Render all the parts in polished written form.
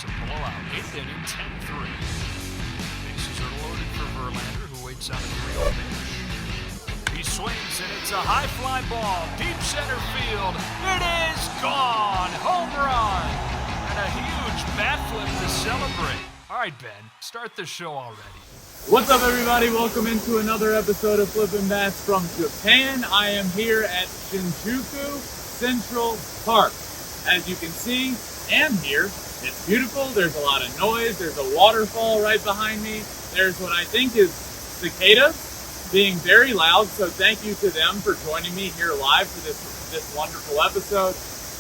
It's a blowout. 8th inning, 10-3. Bases are loaded for Verlander, who waits on a 3-0 pitch. He swings, and it's a high fly ball. Deep center field. It is gone. Home run. And a huge bat flip to celebrate. All right, Ben, start the show already. What's up, everybody? Welcome into another episode of Flippin Bats from Japan. I am here at Shinjuku Central Park. As you can see and hear, it's beautiful. There's a lot of noise. There's a waterfall right behind me. There's what I think is cicadas being very loud, so thank you to them for joining me here live for this wonderful episode.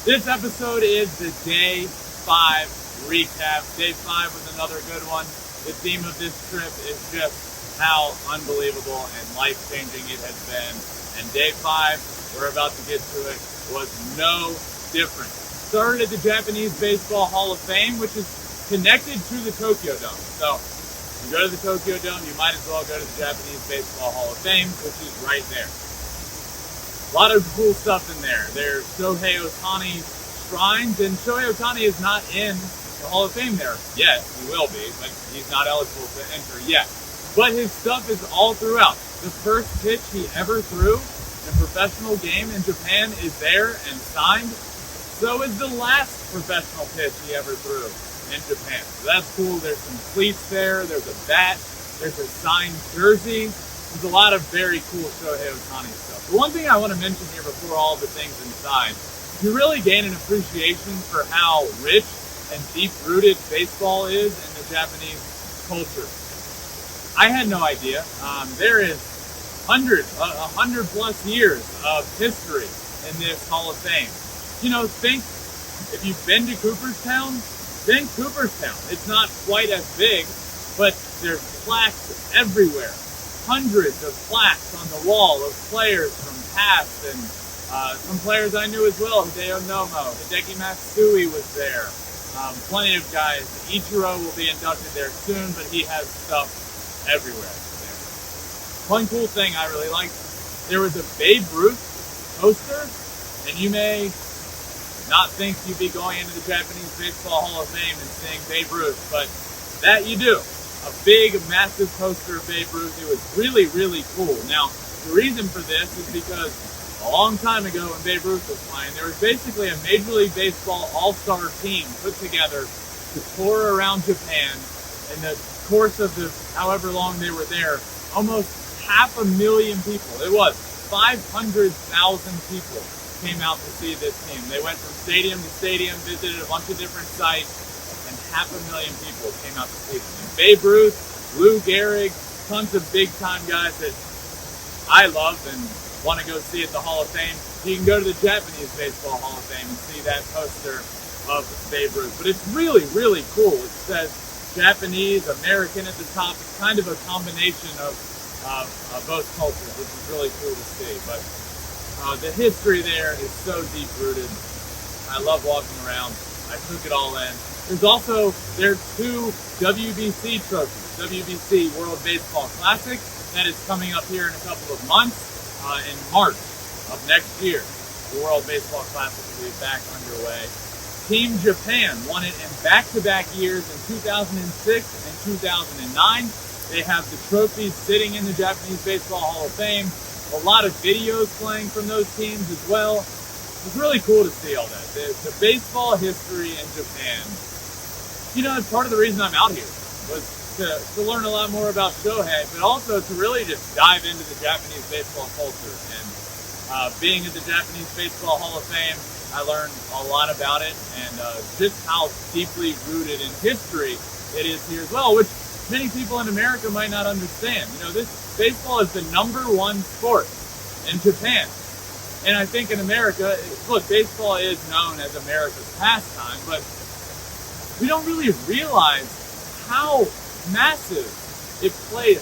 This episode is the Day 5 recap. Day 5 was another good one. The theme of this trip is just how unbelievable and life-changing it has been. And Day 5, we're about to get to it, was no different. Started at the Japanese Baseball Hall of Fame, which is connected to the Tokyo Dome. So, if you go to the Tokyo Dome, you might as well go to the Japanese Baseball Hall of Fame, which is right there. A lot of cool stuff in there. There's Shohei Ohtani shrines, and Shohei Ohtani is not in the Hall of Fame there yet. He will be, but he's not eligible to enter yet. But his stuff is all throughout. The first pitch he ever threw in a professional game in Japan is there and signed. So is the last professional pitch he ever threw in Japan. So that's cool. There's some cleats there. There's a bat. There's a signed jersey. There's a lot of very cool Shohei Ohtani stuff. The one thing I want to mention here before all the things inside, you really gain an appreciation for how rich and deep-rooted baseball is in the Japanese culture. I had no idea. There is 100 plus years of history in this Hall of Fame. You know, if you've been to Cooperstown, think Cooperstown. It's not quite as big, but there's plaques everywhere. Hundreds of plaques on the wall of players from past, and some players I knew as well. Hideo Nomo, Hideki Matsui was there. Plenty of guys. Ichiro will be inducted there soon, but he has stuff everywhere there. One cool thing I really liked, there was a Babe Ruth poster, and you may not think you'd be going into the Japanese Baseball Hall of Fame and seeing Babe Ruth, but that you do. A big, massive poster of Babe Ruth. It was really, really cool. Now, the reason for this is because a long time ago when Babe Ruth was playing, there was basically a Major League Baseball all-star team put together to tour around Japan. In the course of the however long they were there, almost 500,000 people. It was 500,000 people came out to see this team. They went from stadium to stadium, visited a bunch of different sites, and 500,000 people came out to see them. And Babe Ruth, Lou Gehrig, tons of big-time guys that I love and want to go see at the Hall of Fame. You can go to the Japanese Baseball Hall of Fame and see that poster of Babe Ruth. But it's really, really cool. It says Japanese, American at the top. It's kind of a combination of both cultures, which is really cool to see. But the history there is so deep-rooted. I love walking around. I took it all in. There's two WBC trophies. WBC World Baseball Classic that is coming up here in a couple of months. In March of next year. The World Baseball Classic will be back underway. Team Japan won it in back-to-back years in 2006 and 2009. They have the trophies sitting in the Japanese Baseball Hall of Fame. A lot of videos playing from those teams as well. It's really cool to see all that. The baseball history in Japan. You know, it's part of the reason I'm out here was to learn a lot more about Shohei, but also to really just dive into the Japanese baseball culture. And being at the Japanese Baseball Hall of Fame, I learned a lot about it and just how deeply rooted in history it is here as well, which many people in America might not understand. You know, this baseball is the #1 sport in Japan. And I think in America, look, baseball is known as America's pastime, but we don't really realize how massive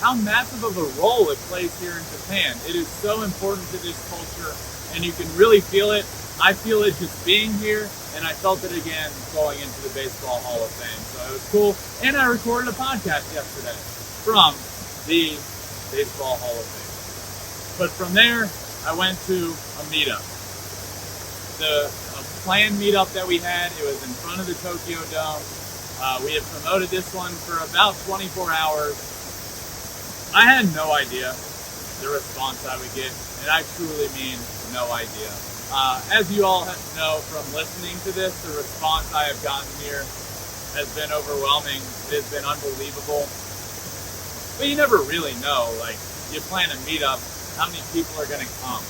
how massive of a role it plays here in Japan. It is so important to this culture, and you can really feel it. I feel it just being here, and I felt it again going into the Baseball Hall of Fame. So it was cool. And I recorded a podcast yesterday from the Baseball Hall of Fame. But from there, I went to a meetup. A planned meetup that we had, it was in front of the Tokyo Dome. We have promoted this one for about 24 hours. I had no idea the response I would get, and I truly mean no idea. As you all know from listening to this, the response I have gotten here has been overwhelming. It has been unbelievable. But you never really know. Like, you plan a meetup, how many people are going to come?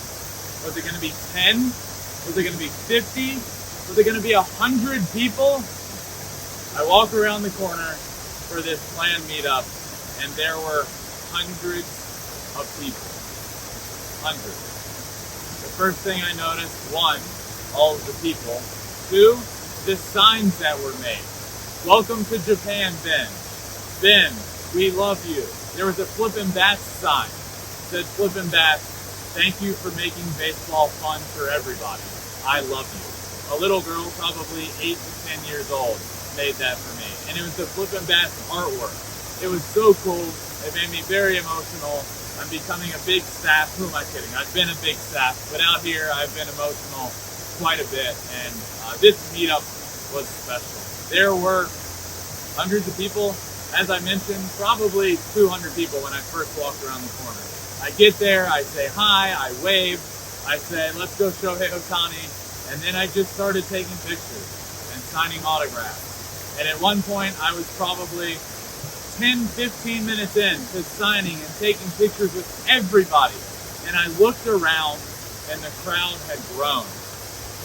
Was it going to be 10? Was it going to be 50? Was it going to be 100 people? I walk around the corner for this planned meetup, and there were hundreds of people. Hundreds. The first thing I noticed, one, all of the people. Two, the signs that were made. Welcome to Japan, Ben. Ben, we love you. There was a Flippin Bats sign. It said, Flippin Bats, thank you for making baseball fun for everybody. I love you. A little girl, probably 8 to 10 years old, made that for me. And it was the Flippin Bats artwork. It was so cool. It made me very emotional. I'm becoming a big sap. Who am I kidding? I've been a big sap, but out here I've been emotional quite a bit. And this meetup was special. There were hundreds of people. As I mentioned, probably 200 people when I first walked around the corner. I get there, I say hi, I wave, I say, let's go Shohei Ohtani, and then I just started taking pictures and signing autographs. And at one point, I was probably 10, 15 minutes in to signing and taking pictures with everybody. And I looked around, and the crowd had grown.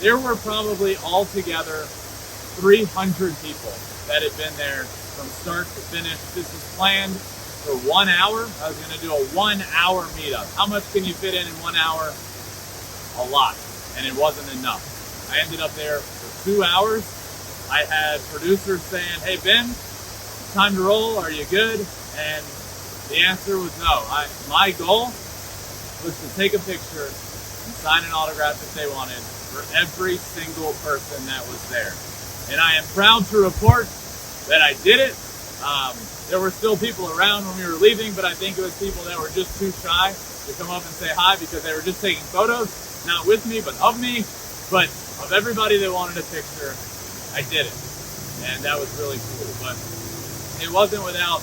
There were probably altogether 300 people that had been there from start to finish. This was planned for 1 hour. I was going to do a 1 hour meetup. How much can you fit in 1 hour? A lot. And it wasn't enough. I ended up there for 2 hours. I had producers saying, hey Ben, time to roll, are you good? And the answer was no. My goal was to take a picture and sign an autograph if they wanted for every single person that was there. And I am proud to report that I did it. There were still people around when we were leaving, but I think it was people that were just too shy to come up and say hi because they were just taking photos, not with me, but of me. But of everybody that wanted a picture, I did it. And that was really cool. But it wasn't without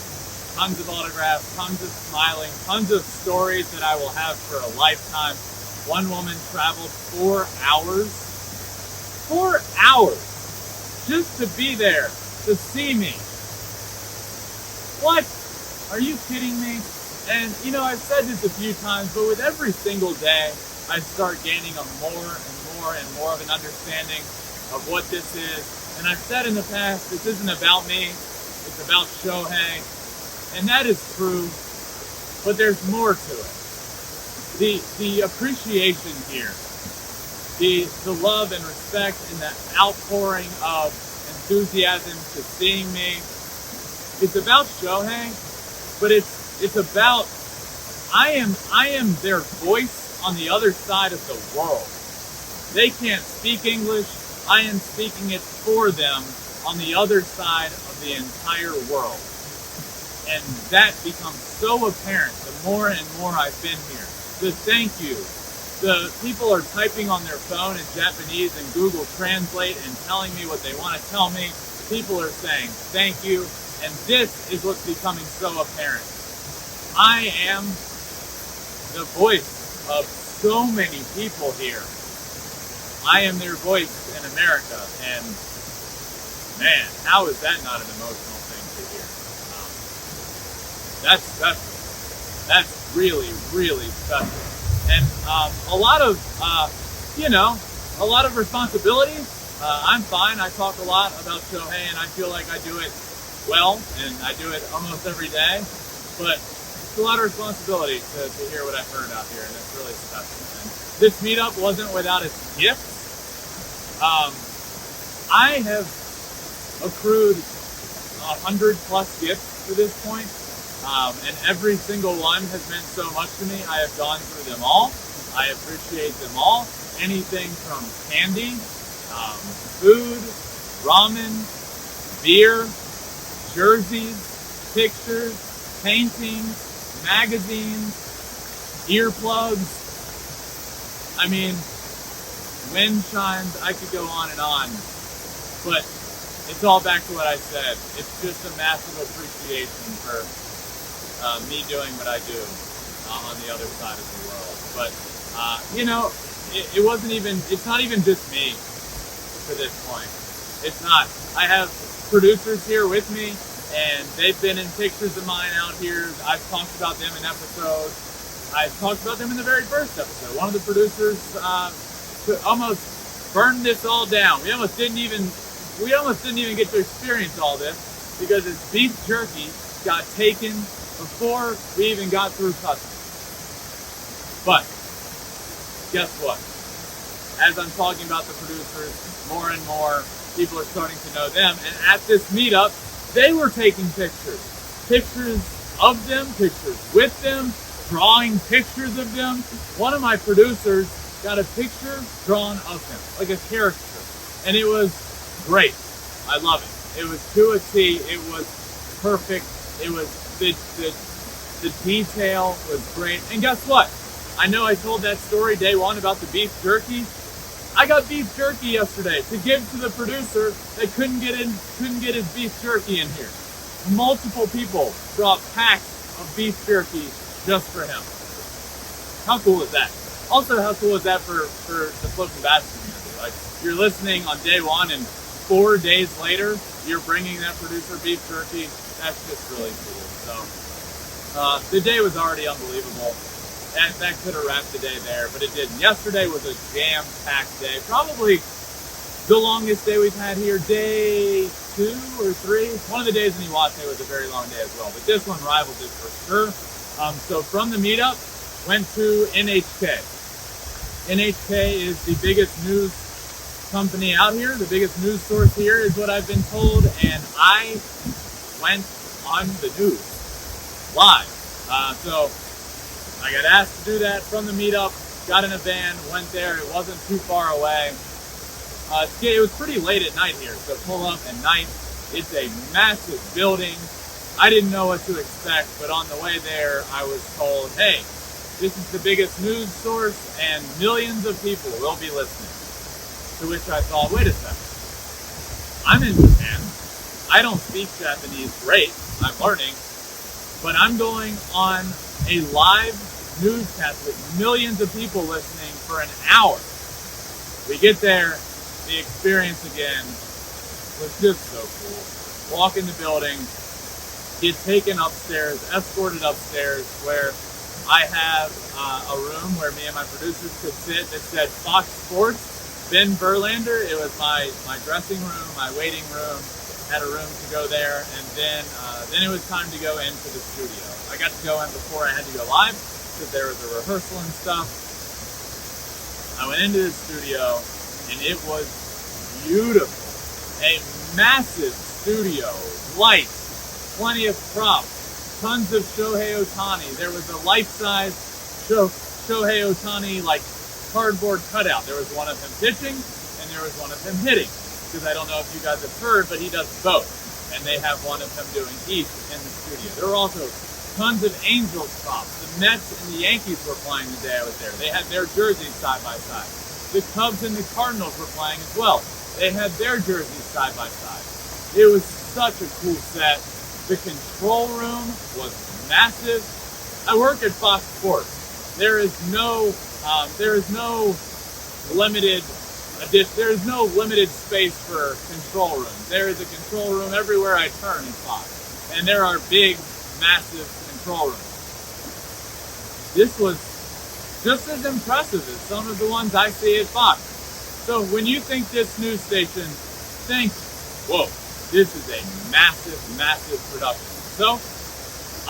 tons of autographs, tons of smiling, tons of stories that I will have for a lifetime. One woman traveled 4 hours. 4 hours just to be there, to see me. What? Are you kidding me? And, you know, I've said this a few times, but with every single day, I start gaining a more and more and more of an understanding of what this is. And I've said in the past, this isn't about me, it's about Shohei. And that is true, but there's more to it. The appreciation here, the love and respect and the outpouring of enthusiasm to seeing me. It's about Shohei, but it's about I am their voice on the other side of the world. They can't speak English. I am speaking it for them on the other side of the entire world. And that becomes so apparent the more and more I've been here. The thank you. The people are typing on their phone in Japanese and Google Translate and telling me what they want to tell me. People are saying thank you. And this is what's becoming so apparent. I am the voice of so many people here. I am their voice in America. And man, how is that not an emotional thing to hear? That's special. That's really, really special. And a lot of responsibility. I'm fine. I talk a lot about Shohei, and I feel like I do it well, and I do it almost every day. But it's a lot of responsibility to hear what I've heard out here, and it's really special. And this meetup wasn't without its gifts. I have accrued 100+ gifts to this point. And every single one has meant so much to me. I have gone through them all. I appreciate them all. Anything from candy, food, ramen, beer, jerseys, pictures, paintings, magazines, earplugs. I mean, wind chimes, I could go on and on. But it's all back to what I said. It's just a massive appreciation for me doing what I do on the other side of the world. But, it's not even just me to this point. It's not. I have producers here with me, and they've been in pictures of mine out here. I've talked about them in episodes. I've talked about them in the very first episode. One of the producers almost burned this all down. We almost didn't even get to experience all this because his beef jerky got taken before we even got through customs. But guess what? As I'm talking about the producers, more and more people are starting to know them. And at this meetup, they were taking pictures. Pictures of them, pictures with them, drawing pictures of them. One of my producers got a picture drawn of him, like a caricature. And it was great. I love it. It was to a T. It was perfect. It was the detail was great. And guess what? I know I told that story day one about the beef jerky. I got beef jerky yesterday to give to the producer that couldn't get his beef jerky in here. Multiple people brought packs of beef jerky just for him. How cool is that? Also, how cool is that for the Flippin Bats community? Like, you're listening on day one, and 4 days later, you're bringing that producer beef jerky. That's just really cool. So, the day was already unbelievable. That could have wrapped the day there, but it didn't. Yesterday was a jam-packed day. Probably the longest day we've had here. Day 2 or 3. One of the days in Iwate was a very long day as well, but this one rivaled it for sure. So from the meetup, went to NHK. NHK is the biggest news company out here. The biggest news source here is what I've been told, and I went on the news live. So I got asked to do that from the meetup, got in a van, went there. It wasn't too far away. It was pretty late at night here, so pull up at night. It's a massive building. I didn't know what to expect, but on the way there, I was told, hey, this is the biggest news source, and millions of people will be listening. To which I thought, wait a second. I'm in Japan. I don't speak Japanese great. I'm learning. But I'm going on a live newscast with millions of people listening for an hour. We get there, the experience again was just so cool. Walk in the building, get taken upstairs, escorted upstairs, where I have a room where me and my producers could sit that said Fox Sports, Ben Verlander. It was my dressing room, my waiting room. Had a room to go there, and then it was time to go into the studio. I got to go in before I had to go live, because there was a rehearsal and stuff. I went into the studio, and it was beautiful. A massive studio, lights, plenty of props, tons of Shohei Ohtani. There was a life-size Shohei Ohtani, like, cardboard cutout. There was one of him pitching, and there was one of him hitting. Because I don't know if you guys have heard, but he does both. And they have one of him doing each in the studio. There were also tons of Angels props. The Mets and the Yankees were playing the day I was there. They had their jerseys side by side. The Cubs and the Cardinals were playing as well. They had their jerseys side by side. It was such a cool set. The control room was massive. I work at Fox Sports. There is no limited space for control rooms. There is a control room everywhere I turn in Fox. And there are big, massive control rooms. This was just as impressive as some of the ones I see at Fox. So when you think this news station, think, whoa, this is a massive, massive production. So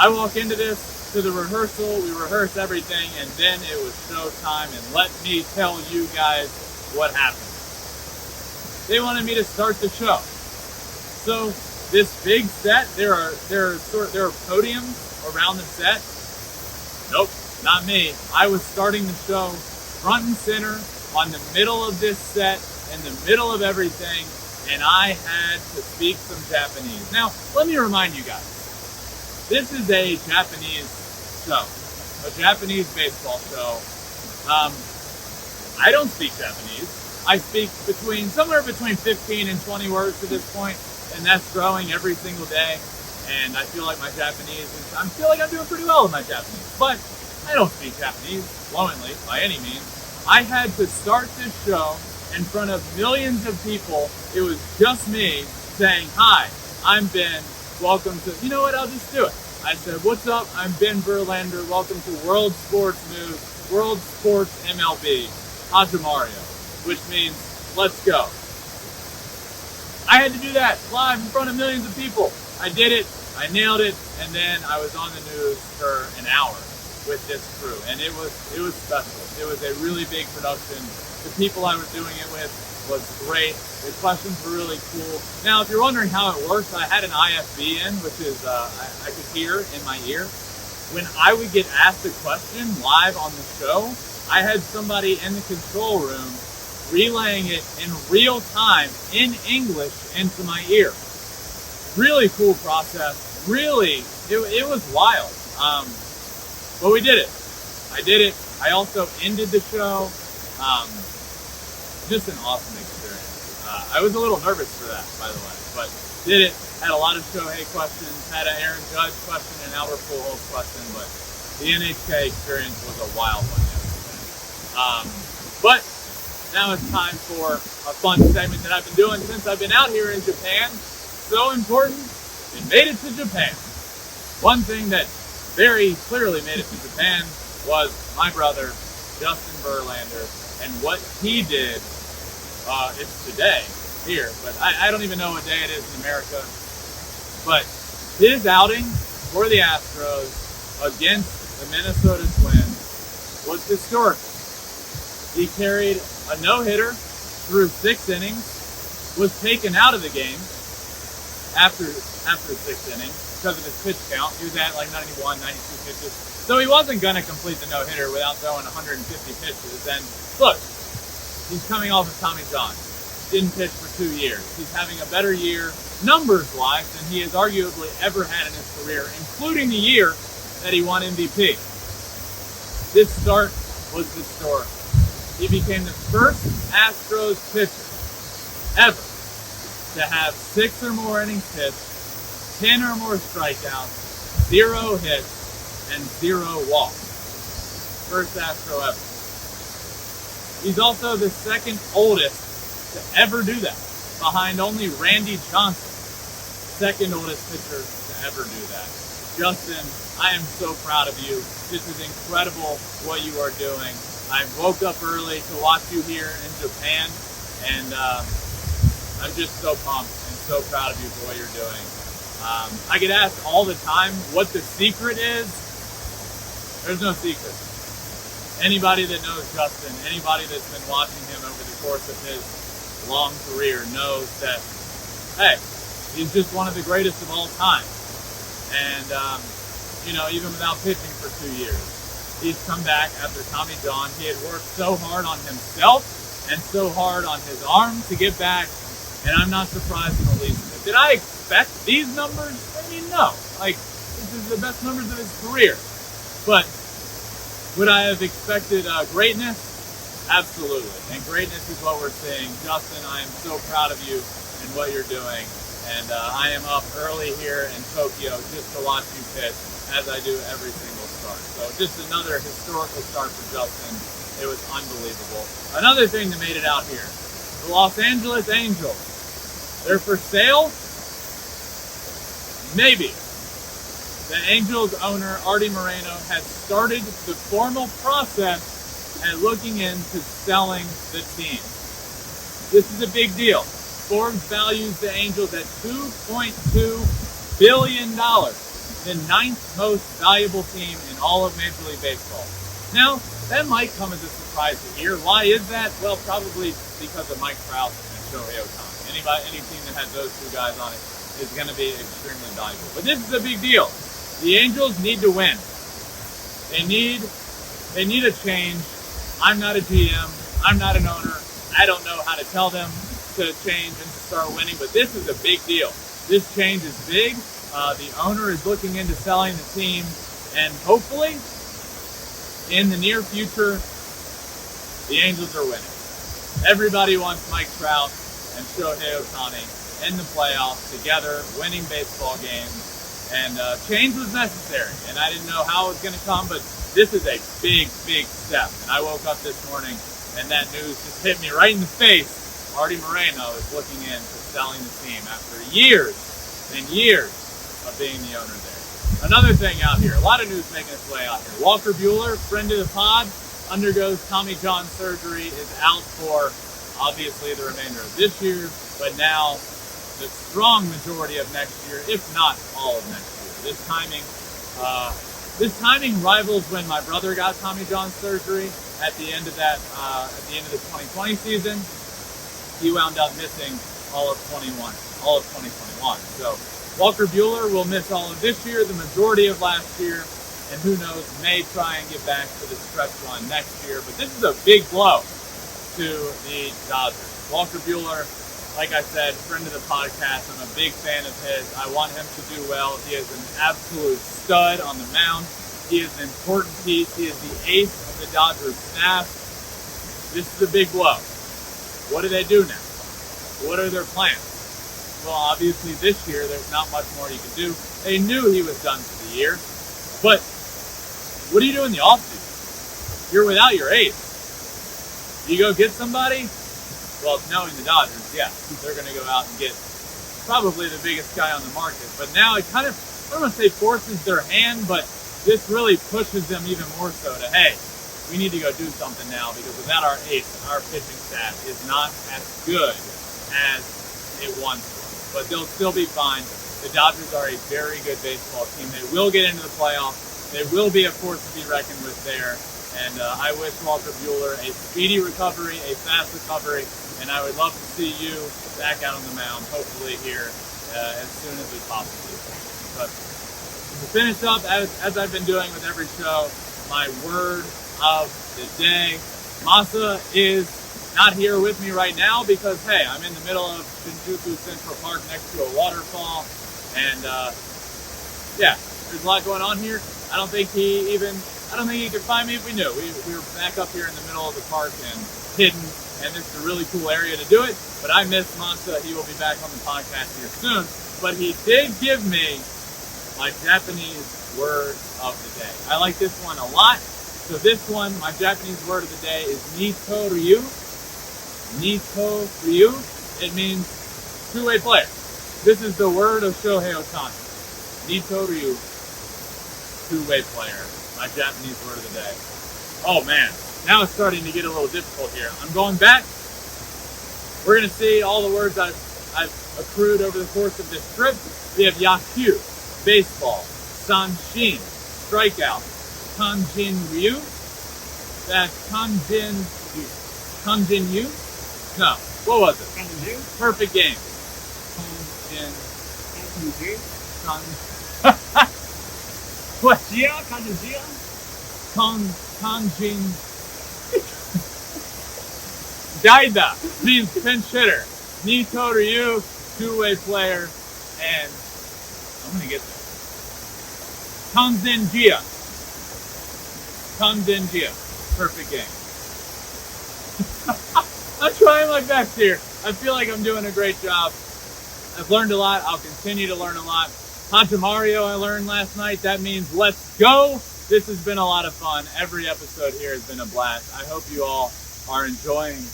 I walk into this, to the rehearsal, we rehearse everything, and then it was show time, and let me tell you guys what happened. They wanted me to start the show. So this big set, there are podiums around the set. Nope, not me. I was starting the show front and center on the middle of this set, in the middle of everything, and I had to speak some Japanese. Now, let me remind you guys, this is a Japanese show, a Japanese baseball show. I don't speak Japanese. I speak somewhere between 15 and 20 words at this point, and that's growing every single day. And I feel like I feel like I'm doing pretty well with my Japanese, but I don't speak Japanese fluently by any means. I had to start this show in front of millions of people. It was just me saying, "Hi, I'm Ben. Welcome to," you know what, I'll just do it. I said, "What's up? I'm Ben Verlander. Welcome to World Sports News, World Sports MLB, Hajimario," which means let's go. I had to do that live in front of millions of people. I did it, I nailed it, and then I was on the news for an hour with this crew, and it was special. It was a really big production. The people I was doing it with was great. The questions were really cool. Now, if you're wondering how it works, I had an IFB in, which is I could hear in my ear. When I would get asked a question live on the show, I had somebody in the control room relaying it in real time in English into my ear. Really cool process. Really, it was wild. But we did it. I did it. I also ended the show. Just an awesome experience. I was a little nervous for that, by the way, but did it. Had a lot of Shohei questions. Had an Aaron Judge question and an Albert Pujols question, but the NHK experience was a wild one yesterday. But now it's time for a fun segment that I've been doing since I've been out here in Japan. So important, it made it to Japan. One thing that very clearly made it to Japan was my brother, Justin Verlander, and what he did. It's today here, but I don't even know what day it is in America. But his outing for the Astros against the Minnesota Twins was historic. He carried a no-hitter through 6 innings, was taken out of the game after 6 innings because of his pitch count. He was at like 91, 92 pitches. So he wasn't going to complete the no-hitter without throwing 150 pitches. And look, he's coming off of Tommy John. Didn't pitch for 2 years. He's having a better year, numbers-wise, than he has arguably ever had in his career, including the year that he won MVP. This start was historic. He became the first Astros pitcher ever to have 6 or more innings pitched, 10 or more strikeouts, 0 hits, and 0 walks. First Astro ever. He's also the second oldest to ever do that, behind only Randy Johnson, second oldest pitcher to ever do that. Justin, I am so proud of you. This is incredible what you are doing. I woke up early to watch you here in Japan, and I'm just so pumped and so proud of you for what you're doing. I get asked all the time what the secret is. There's no secret. Anybody that knows Justin, anybody that's been watching him over the course of his long career knows that, hey, he's just one of the greatest of all time. And, even without pitching for 2 years, he's come back after Tommy John. He had worked so hard on himself and so hard on his arm to get back, and I'm not surprised in the least bit. Did I expect these numbers? I mean, no. This is the best numbers of his career. But would I have expected greatness? Absolutely. And greatness is what we're seeing. Justin, I am so proud of you and what you're doing. And I am up early here in Tokyo just to watch you pitch, as I do every single start. So just another historical start for Justin. It was unbelievable. Another thing that made it out here, the Los Angeles Angels. They're for sale? Maybe. The Angels owner, Artie Moreno, has started the formal process at looking into selling the team. This is a big deal. Forbes values the Angels at $2.2 billion, the 9th most valuable team in all of Major League Baseball. Now, that might come as a surprise to hear. Why is that? Well, probably because of Mike Trout and Shohei Ohtani. Any team that has those 2 guys on it is going to be extremely valuable. But this is a big deal. The Angels need to win. They need a change. I'm not a GM. I'm not an owner. I don't know how to tell them to change and to start winning, but this is a big deal. This change is big. The owner is looking into selling the team, and hopefully, in the near future, the Angels are winning. Everybody wants Mike Trout and Shohei Ohtani in the playoffs together, winning baseball games, and change was necessary. And I didn't know how it was going to come, but this is a big, big step. And I woke up this morning, and that news just hit me right in the face. Marty Moreno is looking into selling the team after years and years of being the owner there. Another thing out here, a lot of news making its way out here. Walker Buehler, friend of the pod, undergoes Tommy John surgery, is out for obviously the remainder of this year, but now the strong majority of next year, if not all of next year. This timing rivals when my brother got Tommy John surgery at the end of the 2020 season. He wound up missing all of 2021. So Walker Buehler will miss all of this year, the majority of last year, and who knows, may try and get back to the stretch run next year. But this is a big blow to the Dodgers. Walker Buehler, like I said, friend of the podcast. I'm a big fan of his. I want him to do well. He is an absolute stud on the mound. He is an important piece. He is the ace of the Dodgers staff. This is a big blow. What do they do now? What are their plans? Well, obviously this year there's not much more you can do. They knew he was done for the year. But what do you do in the offseason? You're without your ace. You go get somebody? Well, knowing the Dodgers, yeah, they're going to go out and get probably the biggest guy on the market. But now it kind of, I don't want to say forces their hand, but this really pushes them even more so to, hey, we need to go do something now, because without our ace, our pitching staff is not as good as it once was. But they'll still be fine. The Dodgers are a very good baseball team. They will get into the playoffs. They will be a force to be reckoned with there. And I wish Walker Buehler a speedy recovery, a fast recovery, and I would love to see you back out on the mound, hopefully here as soon as we possibly can. But to finish up, as I've been doing with every show, my word of the day. Masa is not here with me right now because, hey, I'm in the middle of Shinjuku Central Park next to a waterfall, and yeah, there's a lot going on here. I don't think he could find me if we knew. We were back up here in the middle of the park and hidden, and this is a really cool area to do it. But I miss Masa. He will be back on the podcast here soon. But he did give me my Japanese word of the day. I like this one a lot. So this one, my Japanese word of the day is Nito Ryu. Nito Ryu. It means two-way player. This is the word of Shohei Ohtani. Nito Ryu. Two-way player. My Japanese word of the day. Oh man, now it's starting to get a little difficult here. I'm going back. We're going to see all the words I've accrued over the course of this trip. We have yaku, baseball, sanshin, strikeout, kanjin ryu, that's kanjin yu. No, what was it? Kanju? Perfect game. What? Jia? Kanjia? Kanjin. Daida means pinch hitter. Nito Ryu, two-way player, and I'm gonna get this. Kanzenjia. Perfect game. I'm trying my best here. I feel like I'm doing a great job. I've learned a lot. I'll continue to learn a lot. Hachamario I learned last night. That means let's go. This has been a lot of fun. Every episode here has been a blast. I hope you all are enjoying.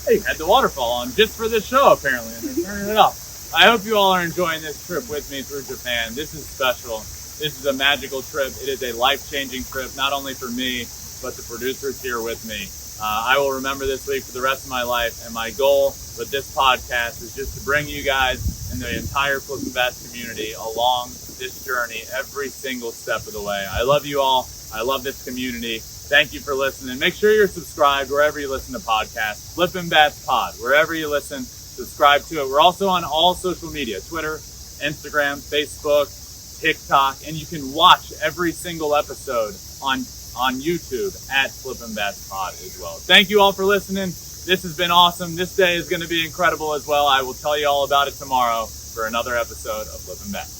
Hey, you had the waterfall on just for this show apparently, and they're turning it off. I hope you all are enjoying this trip with me through Japan. This is special. This is a magical trip. It is a life-changing trip, not only for me, but the producers here with me. I will remember this week for the rest of my life, and my goal with this podcast is just to bring you guys and the entire Flippin Bats community along this journey every single step of the way. I love you all. I love this community. Thank you for listening. Make sure you're subscribed wherever you listen to podcasts. Flippin Bats Pod, wherever you listen, subscribe to it. We're also on all social media, Twitter, Instagram, Facebook, TikTok, and you can watch every single episode on YouTube at Flippin Bats Pod as well. Thank you all for listening. This has been awesome. This day is going to be incredible as well. I will tell you all about it tomorrow for another episode of Flippin Bats.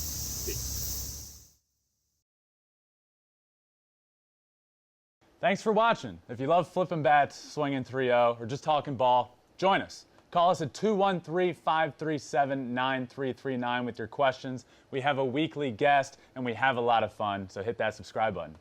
Thanks for watching. If you love flipping bats, swinging 3-0, or just talking ball, join us. Call us at 213-537-9339 with your questions. We have a weekly guest, and we have a lot of fun, so hit that subscribe button.